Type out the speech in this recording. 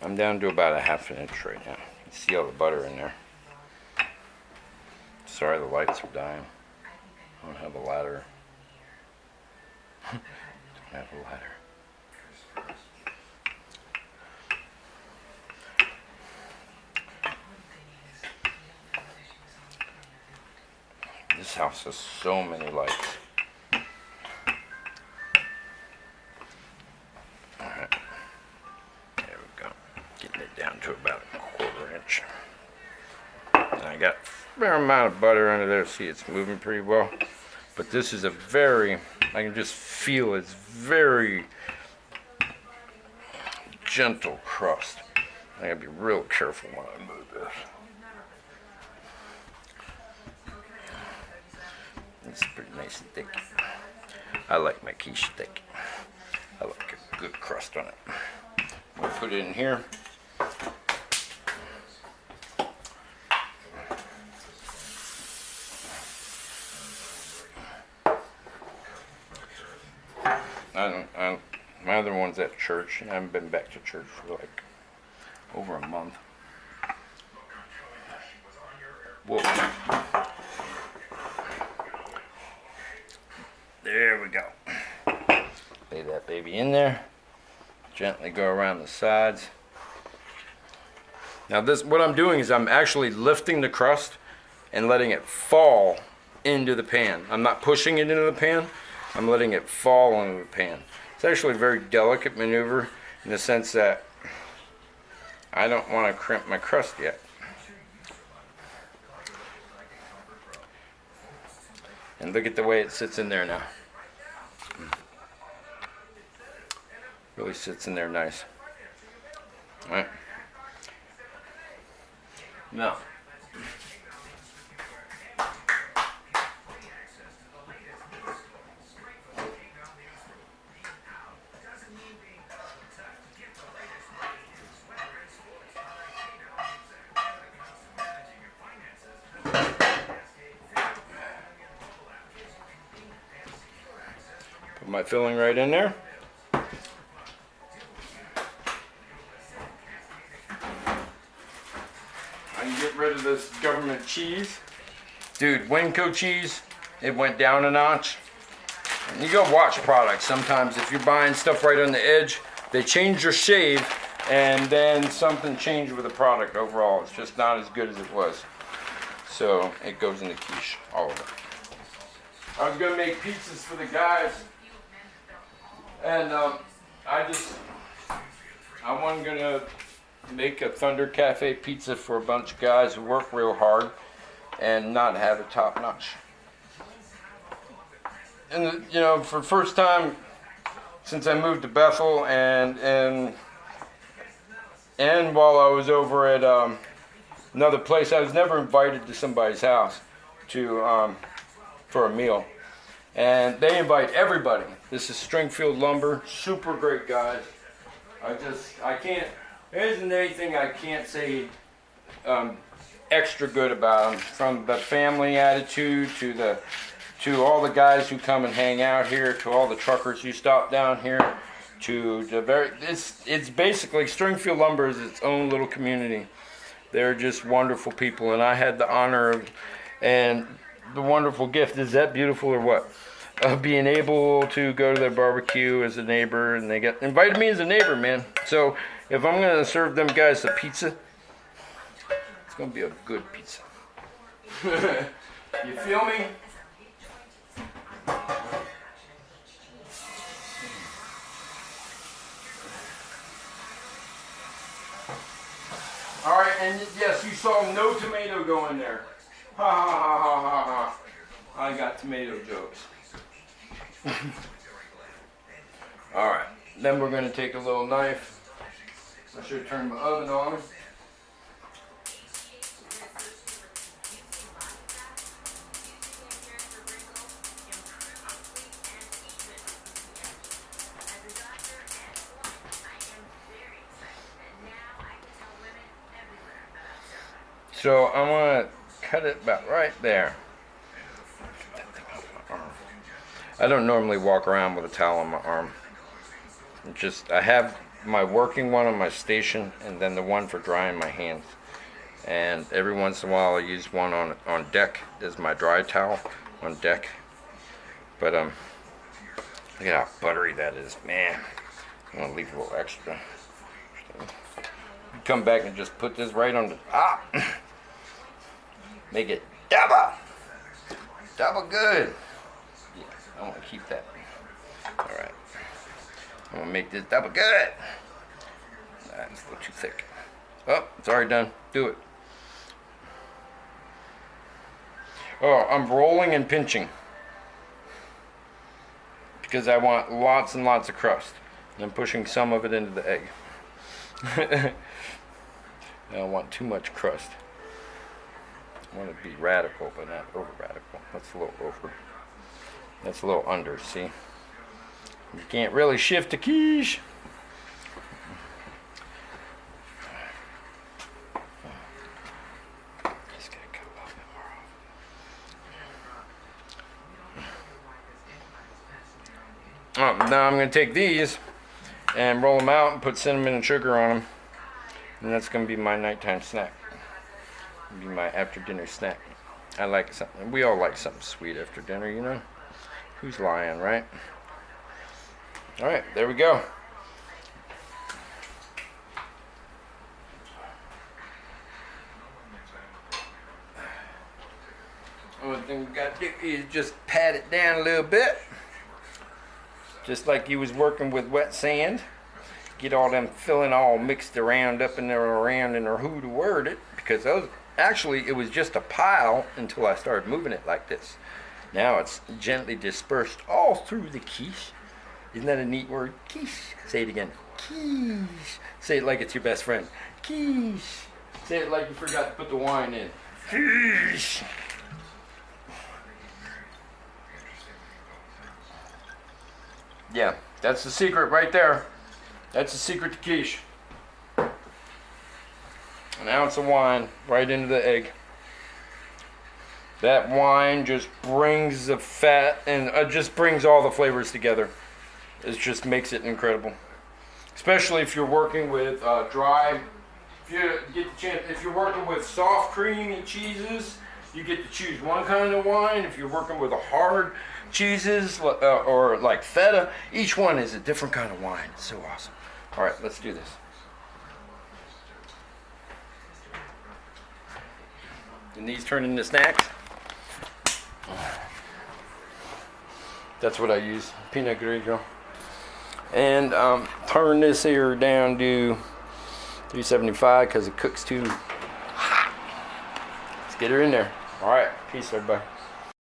I'm down to about a half an inch right now. You can see all the butter in there. Sorry, the lights are dying. I don't have a ladder. Don't have a ladder. This house has so many lights. Alright. There we go. Getting it down to about a quarter inch. And I got a fair amount of butter under there. See, it's moving pretty well. But this is a very, I can just feel it's very gentle crust. I gotta be real careful when I move this. It's pretty nice and thick. I like my quiche thick. I like a good crust on it. I'll put it in here. My other one's at church, and I haven't been back to church for like over a month. Whoa. There we go. Lay that baby in there. Gently go around the sides. Now this, what I'm doing is I'm actually lifting the crust and letting it fall into the pan. I'm not pushing it into the pan. I'm letting it fall into the pan. It's actually a very delicate maneuver in the sense that I don't want to crimp my crust yet. And look at the way it sits in there now. Really sits in there nice. All right. Now, put my filling right in there. Get rid of this government cheese. Dude, Winco cheese, it went down a notch. And you go watch products. Sometimes if you're buying stuff right on the edge, they change your shade and then something changed with the product overall. It's just not as good as it was. So it goes in the quiche, all of it. I was gonna make pizzas for the guys. And I wasn't gonna make a Thunder Cafe pizza for a bunch of guys who work real hard and not have it top notch. And you know, for the first time since I moved to Bethel and while I was over at another place, I was never invited to somebody's house to for a meal. And they invite everybody. This is Stringfield Lumber, super great guys. I can't. There isn't anything I can't say extra good about them. From the family attitude to all the guys who come and hang out here, to all the truckers who stop down here, to the it's basically Stringfield Lumber is its own little community. They're just wonderful people, and I had the honor of and the wonderful gift. Is that beautiful or what? Of being able to go to their barbecue as a neighbor, and they got invited me as a neighbor, man. So if I'm gonna serve them guys a pizza, it's gonna be a good pizza. You feel me? All right, and yes, you saw no tomato go in there. Ha ha ha ha ha ha. I got tomato jokes. All right, then we're gonna take a little knife. I should turn my oven on. So I'm gonna cut it about right there. I don't normally walk around with a towel on my arm. I have my working one on my station, and then the one for drying my hands. And every once in a while I use one on deck as my dry towel on deck. But look at how buttery that is, man. I'm gonna leave a little extra. Come back and just put this right on the top. Make it double good. Yeah, I want to keep that. All right, I'm gonna make this double good. That's a little too thick. Oh, it's already done. Do it. Oh, I'm rolling and pinching because I want lots and lots of crust. And I'm pushing some of it into the egg. I don't want too much crust. I want to be radical, but not over radical. That's a little over. That's a little under, see? You can't really shift a quiche. Just gotta cut a little bit more off. Oh, now I'm going to take these and roll them out and put cinnamon and sugar on them. And that's going to be my nighttime snack. It'll be my after dinner snack. I like something. We all like something sweet after dinner, you know? Who's lying, right? Alright, there we go. Only thing we got to do is just pat it down a little bit. Just like you was working with wet sand. Get all them filling all mixed around up in there around in or who to word it. Because those, actually it was just a pile until I started moving it like this. Now it's gently dispersed all through the quiche. Isn't that a neat word? Quiche. Say it again. Quiche. Say it like it's your best friend. Quiche. Say it like you forgot to put the wine in. Quiche. Yeah, that's the secret right there. That's the secret to quiche. An ounce of wine right into the egg. That wine just brings the fat and just brings all the flavors together. It just makes it incredible. Especially if you're working with dry. If you get the chance, if you're working with soft cream and cheeses, you get to choose one kind of wine. If you're working with a hard cheeses or like feta, each one is a different kind of wine. It's so awesome. All right, let's do this. And these turn into snacks. That's what I use, Pinot Grigio. And turn this here down to 375 because it cooks too hot. Let's get her in there. All right, peace everybody.